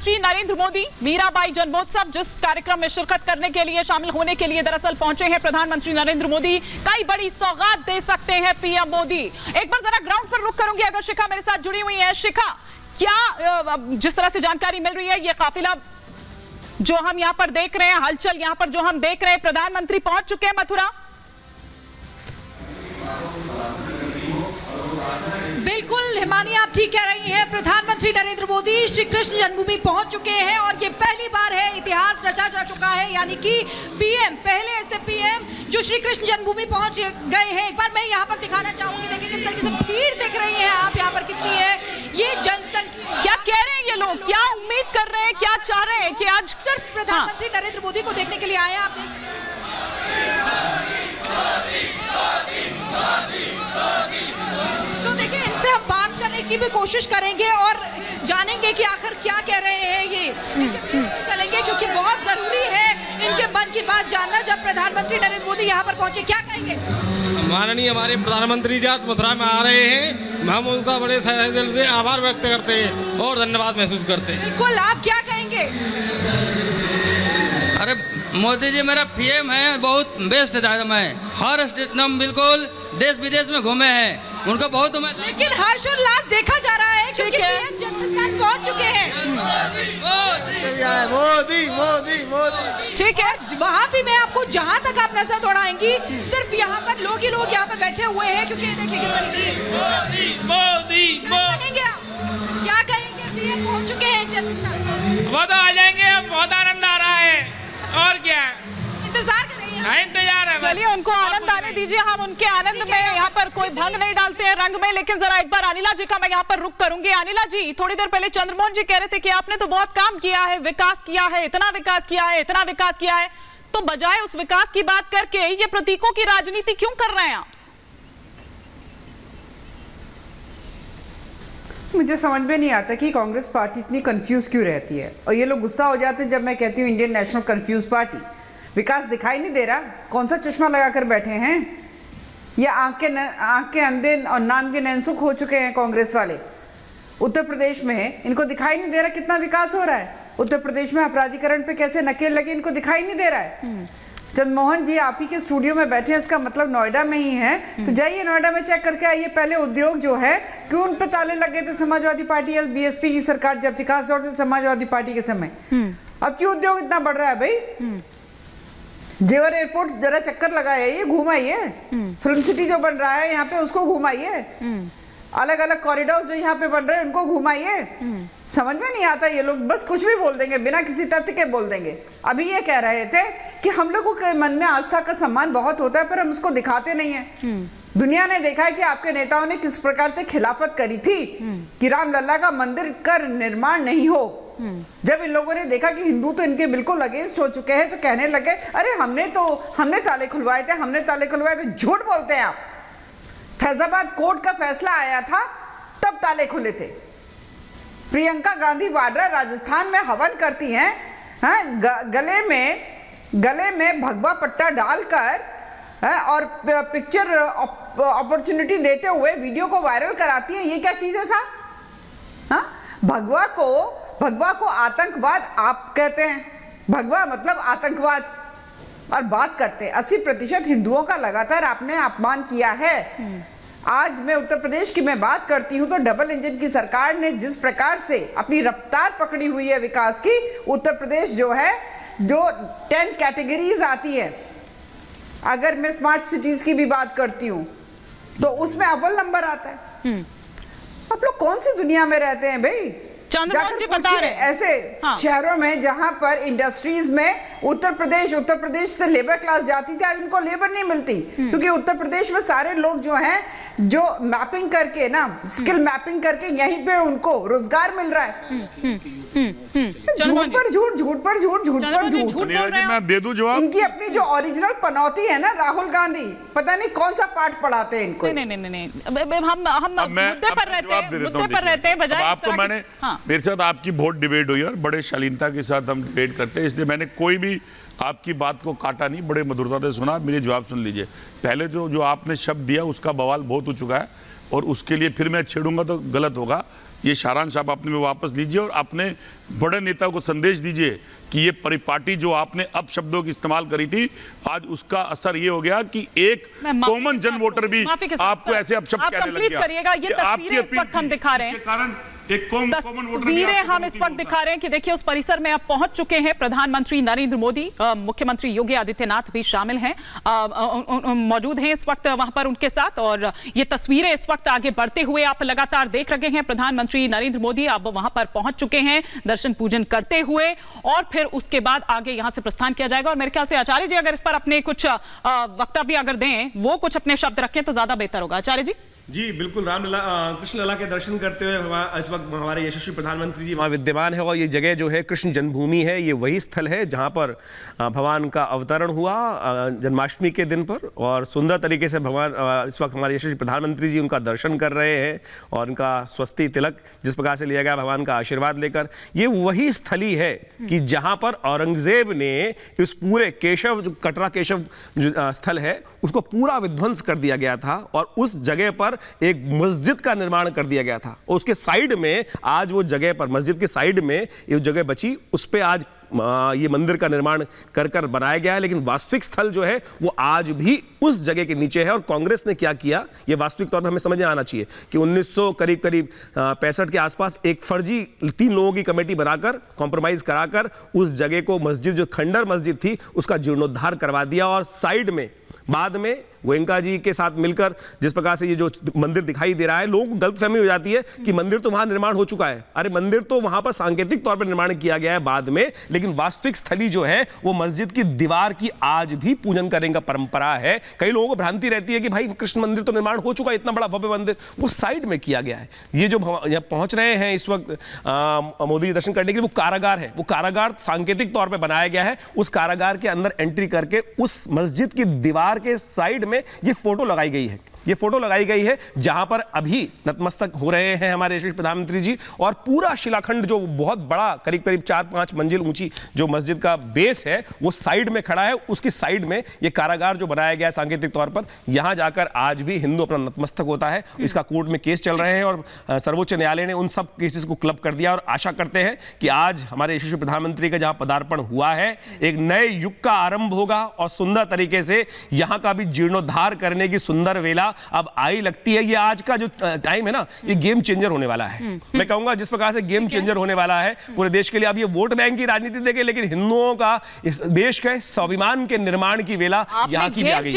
प्रधानमंत्री नरेंद्र मोदी मीराबाई जन्मोत्सव जिस कार्यक्रम में शिरकत करने के लिए, शामिल होने के लिए दरअसल पहुंचे हैं प्रधानमंत्री नरेंद्र मोदी, कई बड़ी सौगात दे सकते हैं पीएम मोदी। एक बार जरा ग्राउंड पर रुक करूंगी, अगर शिखा मेरे साथ जुड़ी हुई है। शिखा, क्या जिस तरह से जानकारी मिल रही है, ये काफिला जो हम यहाँ पर देख रहे हैं, हलचल यहाँ पर जो हम देख रहे हैं, प्रधानमंत्री पहुंच चुके हैं मथुरा? बिल्कुल हिमानी, आप ठीक कह रही हैं। प्रधानमंत्री नरेंद्र मोदी श्री कृष्ण जन्मभूमि पहुंच चुके हैं और ये पहली बार है, इतिहास रचा जा चुका है, यानी कि पीएम, पहले ऐसे पीएम जो श्री कृष्ण जन्मभूमि पहुंच गए हैं। एक बार मैं यहाँ पर दिखाना चाहूंगी, देखिए किस तरीके से भीड़ देख रही हैं आप यहाँ पर कितनी है। ये जनसंख्या, क्या कह रहे हैं ये लोग, क्या उम्मीद कर रहे हैं, क्या चाह रहे हैं कि आज सिर्फ प्रधानमंत्री नरेंद्र मोदी को देखने के लिए आए हैं। आप तो देखिए, इनसे हम बात करने की भी कोशिश करेंगे और जानेंगे कि आखिर क्या कह रहे हैं ये। चलेंगे क्योंकि बहुत जरूरी है इनके मन की बात जानना। जब प्रधानमंत्री नरेंद्र मोदी यहाँ पर पहुंचे, क्या कहेंगे? माननीय हमारे प्रधानमंत्री जी आज मथुरा में आ रहे हैं, हम उनका बड़े दिल से आभार व्यक्त करते हैं और धन्यवाद महसूस करते हैं। बिल्कुल, आप क्या कहेंगे? अरे मोदी जी मेरा पीएम है, बहुत बेस्ट है। मैं हर स्टेट में बिल्कुल देश विदेश में घूमे हैं, उनको बहुत उम्मीद। लेकिन हर्षोल्लास देखा जा रहा है क्योंकि पीएम जन्मस्थान पहुंच चुके हैं। मोदी मोदी मोदी, ठीक है। वहाँ भी मैं आपको, जहाँ तक आप नजर दौड़ाएंगी, सिर्फ यहाँ पर लोग ही लोग यहाँ पर बैठे हुए हैं क्योंकि देखिए किस तरीके से। मोदी क्या कहेंगे आप? क्या कहेंगे? पीएम पहुंच चुके हैं जन्मस्थान। वो तो आ जाएंगे, अब बहुत आनंद आ रहा है और क्या इंतजार कर रही हैं? इंतजार है। चलिए उनको आनंद आने दीजिए, हम उनके आनंद में यहाँ पर कोई भंग नहीं डालते हैं रंग में। लेकिन जरा एक बार अनिला जी का मैं यहाँ पर रुक करूंगी। अनिला जी, थोड़ी देर पहले चंद्रमोहन जी कह रहे थे कि आपने तो बहुत काम किया है, विकास किया है, इतना विकास किया है, इतना विकास किया है, तो बजाय उस विकास की बात करके ये प्रतीकों की राजनीति क्यों कर रहे हैं आप? मुझे समझ में नहीं आता कि कांग्रेस पार्टी इतनी कंफ्यूज क्यों रहती है, और ये लोग गुस्सा हो जाते हैं जब मैं कहती हूँ इंडियन नेशनल कंफ्यूज पार्टी। विकास दिखाई नहीं दे रहा? कौन सा चश्मा लगाकर बैठे हैं? ये आंख के अंधे और नाम के नैनसुख हो चुके हैं कांग्रेस वाले। उत्तर प्रदेश में इनको दिखाई नहीं दे रहा कितना विकास हो रहा है। उत्तर प्रदेश में अपराधीकरण पे कैसे नकेल लगे, इनको दिखाई नहीं दे रहा है। चंद्रमोहन जी आप ही के स्टूडियो में बैठे हैं, इसका मतलब नोएडा में ही है, तो जाइए नोएडा में चेक करके आइए। पहले उद्योग जो है क्यों उन पे ताले लगे थे समाजवादी पार्टी या बीएसपी की सरकार जब थी, खासतौर से समाजवादी पार्टी के समय। अब क्यों उद्योग इतना बढ़ रहा है भाई? जेवर एयरपोर्ट जरा चक्कर लगाइए, घुमाइए। फिल्म सिटी जो बन रहा है यहाँ पे उसको घुमाइए। अलग अलग कॉरिडोर्स जो यहाँ पे बन रहे हैं उनको घुमाइए। समझ में नहीं आता, ये लोग बस कुछ भी बोल देंगे, बिना किसी तथ्य के बोल देंगे। अभी ये कह रहे थे कि हम लोगों के मन में आस्था का सम्मान बहुत होता है पर हम उसको दिखाते नहीं है। दुनिया ने देखा है कि आपके नेताओं ने किस प्रकार से खिलाफत करी थी कि रामलला का मंदिर का निर्माण नहीं हो। जब इन लोगों ने देखा कि हिंदू तो इनके बिल्कुल अगेंस्ट हो चुके हैं, तो कहने लगे अरे हमने ताले खुलवाए थे, हमने ताले खुलवाए थे। झूठ बोलते हैं आप। फैजाबाद कोर्ट का फैसला आया था तब ताले खुले थे। प्रियंका गांधी वाड्रा राजस्थान में हवन करती हैं, गले में भगवा पट्टा डालकर और पिक्चर अपॉर्चुनिटी देते हुए वीडियो को वायरल कराती हैं। ये क्या चीज है साहब? भगवा को आतंकवाद आप कहते हैं। भगवा मतलब आतंकवाद, और बात करते हैं 80% हिंदुओं का लगातार आपने अपमान किया है। आज मैं उत्तर प्रदेश की मैं बात करती हूं तो डबल इंजन की सरकार ने जिस प्रकार से अपनी रफ्तार पकड़ी हुई है विकास की, उत्तर प्रदेश जो है, जो 10 कैटेगरीज आती है, अगर मैं स्मार्ट सिटीज की भी बात करती हूं तो उसमें अव्वल नंबर आता है। आप लोग कौन सी दुनिया में रहते हैं भाई? चंद्रमोहन जी बता रहे हैं ऐसे शहरों में जहां पर इंडस्ट्रीज में उत्तर प्रदेश से लेबर क्लास जाती थी, आज उनको लेबर नहीं मिलती क्योंकि उत्तर प्रदेश में सारे लोग जो हैं, जो मैपिंग करके ना, स्किल मैपिंग करके यहीं पे उनको रोजगार मिल रहा है। झूठ पर झूठ, झूठ पर झूठ, झूठ पर झूठ। मैं दे दूं जवाब? इनकी अपनी जो ओरिजिनल पनौती है ना, राहुल गांधी पता नहीं कौन सा पाठ पढ़ाते हैं इनको। नहीं, हम मुद्दे पर रहते हैं बजाय आपको मैंने मेरे साथ आपकी बहुत डिबेट हुई और बड़े शालीनता के साथ हम डिबेट करते हैं, इसलिए मैंने कोई भी आपकी बात को काटा नहीं, बड़े मधुरता से सुना। मेरे जवाब सुन लीजिए। पहले जो आपने शब्द दिया उसका बवाल बहुत हो चुका है और उसके लिए फिर मैं छेड़ूंगा तो गलत होगा। ये सारांश आप अपने में वापस लीजिए और अपने बड़े नेता को संदेश दीजिए कि ये परिपाटी जो आपने अपशब्दों की इस्तेमाल करी थी, आज उसका असर ये हो गया कि एक कॉमन जन वोटर भी आपको ऐसे अपशब्द कहने लग गया। करिएगा, ये तस्वीरें इस वक्त हम दिखा रहे हैं, कारण एक तस्वीरें हम इस वक्त दिखा रहे हैं कि देखिए उस परिसर में अब पहुंच चुके हैं प्रधानमंत्री नरेंद्र मोदी, मुख्यमंत्री योगी आदित्यनाथ भी शामिल हैं, मौजूद हैं इस वक्त वहां पर उनके साथ। और ये तस्वीरें इस वक्त आगे बढ़ते हुए आप लगातार देख रहे हैं। प्रधानमंत्री नरेंद्र मोदी अब वहां पर पहुंच चुके हैं दर्शन पूजन करते हुए, और फिर उसके बाद आगे यहां से प्रस्थान किया जाएगा। और मेरे ख्याल से आचार्य जी अगर इस पर अपने कुछ वक्तव्य अगर दें, वो कुछ अपने शब्द रखें तो ज्यादा बेहतर होगा। आचार्य जी। जी बिल्कुल, रामलला कृष्ण लला के दर्शन करते हुए इस वक्त हमारे यशस्वी प्रधानमंत्री जी वहाँ विद्यमान है। और ये जगह जो है कृष्ण जन्मभूमि है, ये वही स्थल है जहाँ पर भगवान का अवतरण हुआ जन्माष्टमी के दिन पर। और सुंदर तरीके से भगवान इस वक्त हमारे यशस्वी प्रधानमंत्री जी उनका दर्शन कर रहे हैं, और उनका स्वस्ति तिलक जिस प्रकार से लिया गया भगवान का आशीर्वाद लेकर, ये वही स्थली है कि जहाँ पर औरंगजेब ने इस पूरे केशव जो कटरा केशव स्थल है उसको पूरा विध्वंस कर दिया गया था, और उस जगह पर एक मस्जिद का निर्माण कर दिया गया था। और उसके साइड में आज वो जगह पर, मस्जिद के साइड में ये जगह बची, उस पे आज ये मंदिर का निर्माण कर बनाया गया है। लेकिन वास्तविक स्थल जो है वो आज भी उस जगह के नीचे है। और कांग्रेस ने क्या किया, ये वास्तविक तौर पर हमें समझ में आना चाहिए कि 1900 करीब 65 के आसपास एक फर्जी 3 लोगों की कमेटी बनाकर, कॉम्प्रोमाइज कराकर उस जगह को, मस्जिद जो खंडर मस्जिद थी उसका जीर्णोद्धार करवा दिया। और साइड में बाद में गोयनका जी के साथ मिलकर जिस प्रकार से ये जो मंदिर दिखाई दे रहा है, लोगों को गलतफहमी हो जाती है कि मंदिर तो वहां निर्माण हो चुका है। अरे मंदिर तो वहां पर सांकेतिक तौर पर निर्माण किया गया है बाद में, लेकिन वास्तविक स्थली जो है वो मस्जिद की दीवार की आज भी पूजन करने का परंपरा है। कई लोगों को भ्रांति रहती है कि भाई कृष्ण मंदिर तो निर्माण हो चुका है, इतना बड़ा भव्य मंदिर, वो साइड में किया गया है। ये जो यहाँ पहुंच रहे हैं इस वक्त मोदी दर्शन करने के लिए, वो कारागार है, वो कारागार सांकेतिक तौर पर बनाया गया है। उस कारागार के अंदर एंट्री करके उस मस्जिद की दीवार के साइड में ये फोटो लगाई गई है, ये फोटो लगाई गई है जहां पर अभी नतमस्तक हो रहे हैं हमारे यशस्वी प्रधानमंत्री जी। और पूरा शिलाखंड जो बहुत बड़ा करीब 4-5 मंजिल ऊंची जो मस्जिद का बेस है वो साइड में खड़ा है। उसकी साइड में ये कारागार जो बनाया गया है सांकेतिक तौर पर, यहां जाकर आज भी हिंदू अपना नतमस्तक होता है। इसका कोर्ट में केस चल रहे हैं और सर्वोच्च न्यायालय ने उन सब केसेस को क्लब कर दिया। और आशा करते हैं कि आज हमारे यशस्वी प्रधानमंत्री का जहां पदार्पण हुआ है, एक नए युग का आरंभ होगा और सुंदर तरीके से यहां का भी जीर्णोद्धार करने की सुंदर वेला अब आई लगती है। ये आज का जो टाइम है ना, ये गेम चेंजर होने वाला है। मैं कहूंगा जिस प्रकार से गेम चेंजर होने वाला है पूरे देश के लिए। अब ये वोट बैंक की राजनीति देखे, लेकिन हिंदुओं का, इस देश के स्वाभिमान के निर्माण की वेला यहाँ की भी आ गई है।